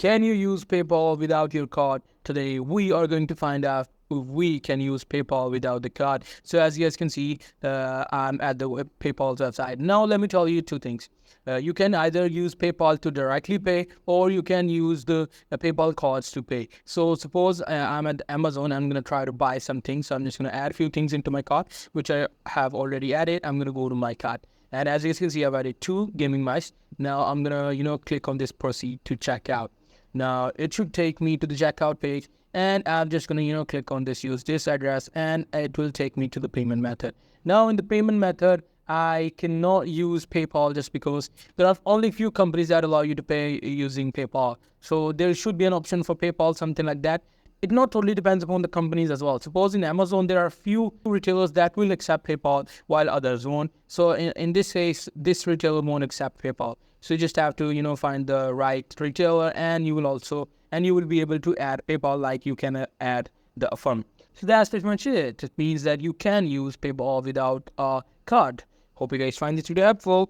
Can you use PayPal without your card? Today we are going to find out if we can use PayPal without the card. So as you guys can see, I'm at the PayPal's website. Now let me tell you two things. You can either use PayPal to directly pay, or you can use the PayPal cards to pay. So suppose I'm at Amazon, I'm going to try to buy something. So I'm just going to add a few things into my cart, which I have already added. I'm going to go to my cart. And as you can see, I've added 2 gaming mice. Now I'm going to, click on this proceed to check out. Now it should take me to the checkout page, and I'm just going to, click on this, use this address, and it will take me to the payment method. Now in the payment method, I cannot use PayPal just because there are only few companies that allow you to pay using PayPal. So there should be an option for PayPal, something like that. It not totally depends upon the companies as well. Suppose in Amazon, there are few retailers that will accept PayPal while others won't. So in this case, this retailer won't accept PayPal. So you just have to, find the right retailer, and you will be able to add PayPal like you can add the Affirm. So that's pretty much it. It means that you can use PayPal without a card. Hope you guys find this video helpful.